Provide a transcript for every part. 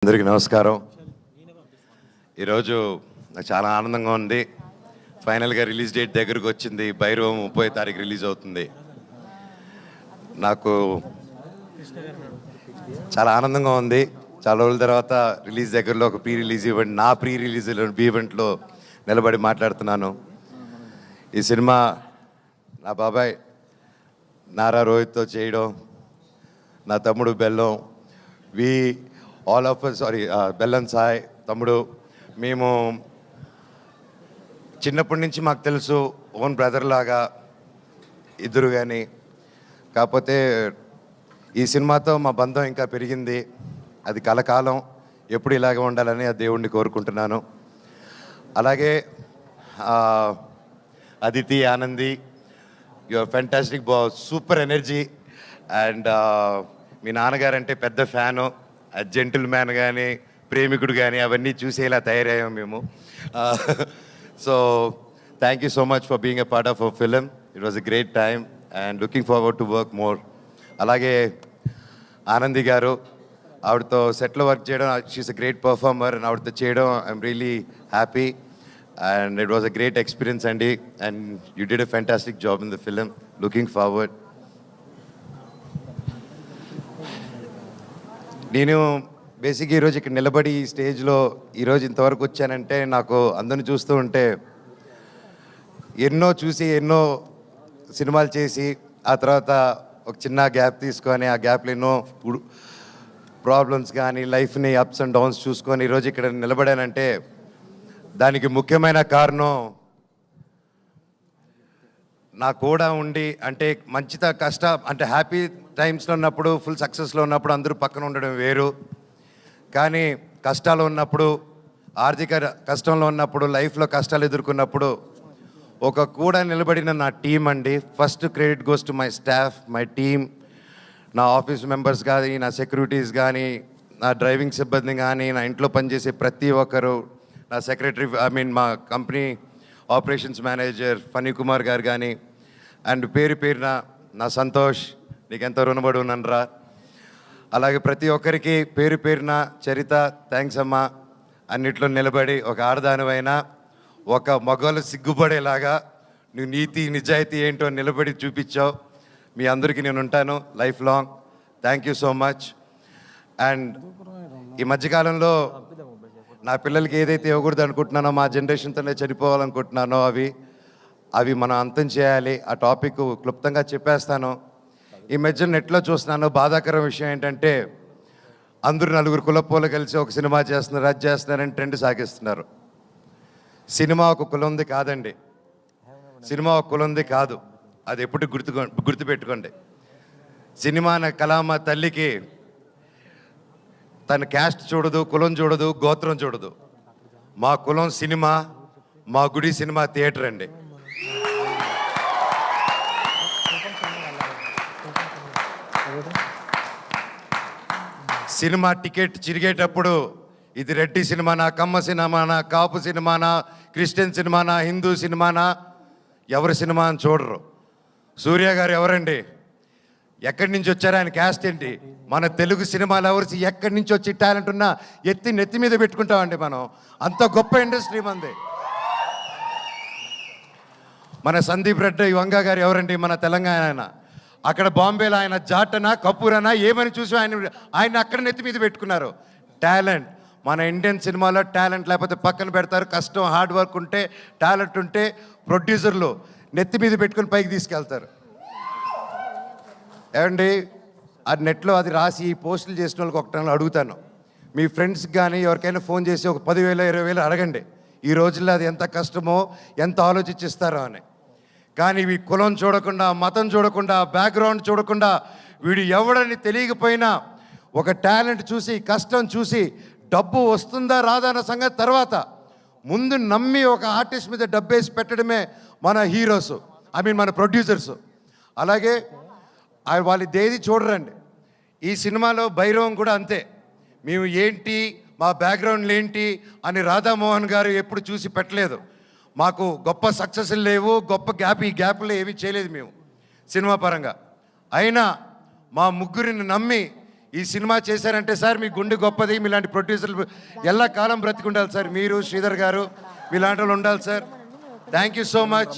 అందరికీ నమస్కారం. ఈరోజు నాకు చాలా ఆనందంగా ఉంది. ఫైనల్గా రిలీజ్ డేట్ దగ్గరకు వచ్చింది. భైరవం 30వ తారీఖు రిలీజ్ అవుతుంది. నాకు చాలా ఆనందంగా ఉంది. చాలా రోజుల తర్వాత రిలీజ్ దగ్గరలో ఒక ప్రీ రిలీజ్ ఈవెంట్, నా ప్రీ రిలీజ్ ఈవెంట్లో నిలబడి మాట్లాడుతున్నాను. ఈ సినిమా నా బాబాయ్ నారా రోహిత్తో చేయడం, నా తమ్ముడు బెల్లం, ఆల్ ఆఫ్ బెల్లం సాయ్ తమ్ముడు, మేము చిన్నప్పటి నుంచి మాకు తెలుసు, ఓన్ బ్రదర్ లాగా ఇద్దరు. కానీ కాకపోతే ఈ సినిమాతో మా బంధం ఇంకా పెరిగింది. అది కలకాలం ఎప్పుడు ఇలాగే ఉండాలని ఆ దేవుణ్ణి కోరుకుంటున్నాను. అలాగే Aditi, Anandi, your fantastic, super energy. And మీ నాన్నగారంటే పెద్ద ఫ్యాను. జెంటిల్ మ్యాన్ కానీ, ప్రేమికుడు కానీ అవన్నీ చూసేలా తయారయ్యాం మేము. So thank you so much for being a part of our film. It was a great time and looking forward to work more. అలాగే ఆనంది గారు, ఆవిడతో సెట్లో వర్క్ చేయడం, she's a great performer. And ఆవిడతో చేయడం I'm really happy and it was a great experience అండి. And you did a fantastic job in the film. Looking forward. నేను బేసిక్గా ఈరోజు ఇక్కడ నిలబడి ఈ స్టేజ్లో ఈరోజు ఇంతవరకు వచ్చానంటే, నాకు అందరిని చూస్తూ ఉంటే, ఎన్నో సినిమాలు చేసి ఆ తర్వాత ఒక చిన్న గ్యాప్ తీసుకొని, ఆ గ్యాప్లో ఎన్నో ప్రాబ్లమ్స్ కానీ, లైఫ్ని అప్స్ అండ్ డౌన్స్ చూసుకొని ఈరోజు ఇక్కడ నిలబడానంటే దానికి ముఖ్యమైన కారణం నా కూడా ఉండి, అంటే అంటే హ్యాపీ టైమ్స్లో ఉన్నప్పుడు, ఫుల్ సక్సెస్లో ఉన్నప్పుడు అందరూ పక్కన ఉండడం వేరు. కానీ కష్టాలు ఉన్నప్పుడు, ఆర్థిక కష్టంలో ఉన్నప్పుడు, లైఫ్లో కష్టాలు ఎదుర్కొన్నప్పుడు ఒక కూడా నిలబడిన నా టీం అండి. First credit goes to my staff, my team, నా ఆఫీస్ మెంబర్స్ కానీ, నా సెక్యూరిటీస్ కానీ, నా డ్రైవింగ్ సిబ్బంది కానీ, నా ఇంట్లో పనిచేసే ప్రతి ఒక్కరు, నా సెక్రటరీ, మా company operations manager Phani Kumar గారు కానీ, అండ్ పేరున నా సంతోష్, నీకెంతో రుణపడి ఉన్నానురా. అలాగే ప్రతి ఒక్కరికి పేరున చరిత, థ్యాంక్స్ అమ్మా. అన్నిట్లో నిలబడి ఒక ఆడదానివైనా ఒక మగవాళ్ళు సిగ్గుపడేలాగా నువ్వు నీతి నిజాయితీ ఏంటో నిలబడి చూపించావు. మీ అందరికీ నేను ఉంటాను life long. Thank you so much. And ఈ మధ్యకాలంలో నా పిల్లలకి ఏదైతే ఇవ్వకూడదు అనుకుంటున్నానో, మా జనరేషన్తోనే చనిపోవాలనుకుంటున్నానో అవి మనం అంతం చేయాలి. ఆ టాపిక్ క్లుప్తంగా చెప్పేస్తాను. ఈ మధ్య నెట్లో చూస్తున్నాను, బాధాకరం విషయం ఏంటంటే, అందరూ నలుగురు కులపోలు కలిసి ఒక సినిమా చేస్తున్నారు, అది చేస్తున్నారని ట్రెండ్ సాగిస్తున్నారు. సినిమా ఒక కులంది కాదండి. సినిమా ఒక కులంది కాదు. అది ఎప్పుడు గుర్తుపెట్టుకోండి. సినిమా అనే కళామ తల్లికి తన క్యాస్ట్ చూడదు, కులం చూడదు, గోత్రం చూడదు. మా కులం సినిమా, మా గుడి సినిమా థియేటర్ అండి. సినిమా టికెట్ చిరిగేటప్పుడు ఇది రెడ్డి సినిమానా, కమ్మ సినిమానా, కాపు సినిమానా, క్రిస్టియన్ సినిమానా, హిందూ సినిమానా, ఎవరి సినిమా అని చూడరు. సూర్య గారు ఎవరండి, ఎక్కడి నుంచి వచ్చారు, ఆయన క్యాస్ట్ ఏంటి, మన తెలుగు సినిమాలు ఎవరు ఎక్కడి నుంచి వచ్చి టాలెంట్ ఉన్నా నెత్తి మీద పెట్టుకుంటామండి మనం. అంత గొప్ప ఇండస్ట్రీ మంది. మన సందీప్ రెడ్డి వంగ గారు ఎవరండి, మన తెలంగాణ ఆయన. అక్కడ బాంబేలో ఆయన జాటనా, కపూరనా ఏమని చూసి ఆయన అక్కడ నెత్తి మీద పెట్టుకున్నారు. టాలెంట్ మన ఇండియన్ సినిమాలో టాలెంట్ లేకపోతే పక్కన పెడతారు. కష్టం, హార్డ్ వర్క్ ఉంటే, టాలెంట్ ఉంటే ప్రొడ్యూసర్లు నెత్తి మీద పెట్టుకుని పైకి తీసుకెళ్తారు. ఏమండి, అది నెట్లో అది రాసి పోస్టులు చేసిన వాళ్ళకి ఒకటి అడుగుతాను, మీ ఫ్రెండ్స్కి కానీ ఎవరికైనా ఫోన్ చేసి ఒక 10,000 20,000 అడగండి. ఈ రోజుల్లో అది ఎంత కష్టమో, ఎంత ఆలోచించిస్తారో అని. కానీ ఈ కులం చూడకుండా, మతం చూడకుండా, బ్యాక్గ్రౌండ్ చూడకుండా, వీడు ఎవడని తెలియకపోయినా ఒక టాలెంట్ చూసి, కష్టం చూసి, డబ్బు వస్తుందా రాదా అన్న సంగతి తర్వాత ముందు నమ్మి ఒక ఆర్టిస్ట్ మీద డబ్బేసి పెట్టడమే మన హీరోస్, మన ప్రొడ్యూసర్స్. అలాగే వాళ్ళు దేది చూడరండి. ఈ సినిమాలో భైరవం కూడా అంతే. మేము ఏంటి, మా బ్యాక్గ్రౌండ్లు ఏంటి అని రాధామోహన్ గారు ఎప్పుడు చూసి పెట్టలేదు. మాకు గొప్ప సక్సెస్లు లేవు, గొప్ప ఈ గ్యాప్లు ఏమీ చేయలేదు మేము సినిమా పరంగా. అయినా మా ముగ్గురిని నమ్మి ఈ సినిమా చేశారంటే సార్ మీ గుండె గొప్పది, మీలాంటి ప్రొడ్యూసర్లు ఎలా కాలం బ్రతికుండాలి సార్. మీరు శ్రీధర్ గారు మీలాంటి వాళ్ళు ఉండాలి sir. Thank you so much.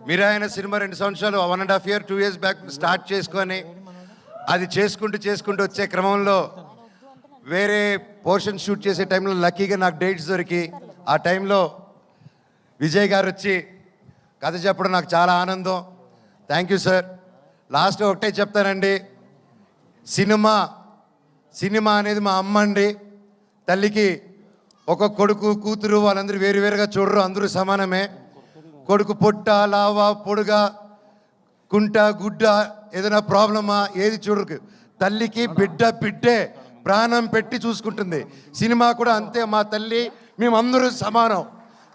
మీరు ఆయన సినిమా 2 సంవత్సరాలు 1.5 year 2 years బ్యాక్ స్టార్ట్ చేసుకొని అది చేసుకుంటూ వచ్చే క్రమంలో వేరే పోర్షన్ షూట్ చేసే టైంలో లక్కీగా నాకు డేట్స్ దొరికి ఆ టైంలో విజయ్ గారు వచ్చి కథ చెప్పడం నాకు చాలా ఆనందం. Thank you sir. లాస్ట్ ఒకటే చెప్తానండి, సినిమా అనేది మా అమ్మ అండి. తల్లికి ఒక కొడుకు కూతురు వాళ్ళందరూ వేరువేరుగా చూడరు, అందరూ సమానమే. కొడుకు పొట్ట లావా పొడుగా కుంట గుడ్డ ఏదైనా ప్రాబ్లమా ఏది చూడరు. తల్లికి బిడ్డే ప్రాణం పెట్టి చూసుకుంటుంది. సినిమా కూడా అంతే. మా తల్లి మేమందరూ సమానం.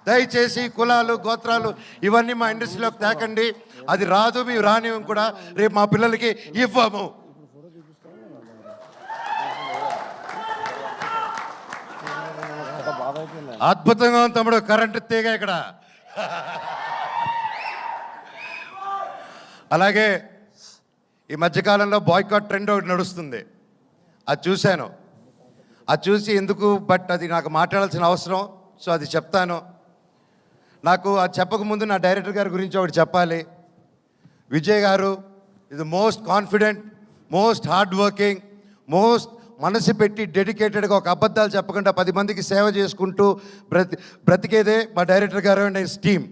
దయచేసి కులాలు గోత్రాలు ఇవన్నీ మా ఇండస్ట్రీలోకి తేకండి. అది రాదు, మేము రానివ్వం కూడా, రేపు మా పిల్లలకి ఇవ్వము. అద్భుతంగా ఉంది తమ్ముడు, కరెంటు తీగ ఇక్కడ. అలాగే ఈ మధ్యకాలంలో బాయ్కాట్ ట్రెండ్ ఒకటి నడుస్తుంది, అది చూశాను. అది చూసి ఎందుకు, బట్ అది నాకు మాట్లాడాల్సిన అవసరం, సో అది చెప్తాను. నాకు అది చెప్పకముందు నా డైరెక్టర్ గారి గురించి ఒకటి చెప్పాలి. విజయ్ గారు ఇది most confident, most hard working, most మనసు పెట్టి డెడికేటెడ్గా ఒక అబద్ధాలు చెప్పకుండా 10 మందికి సేవ చేసుకుంటూ బ్రతికేదే మా డైరెక్టర్ గారు అండ్ హిస్ టీమ్.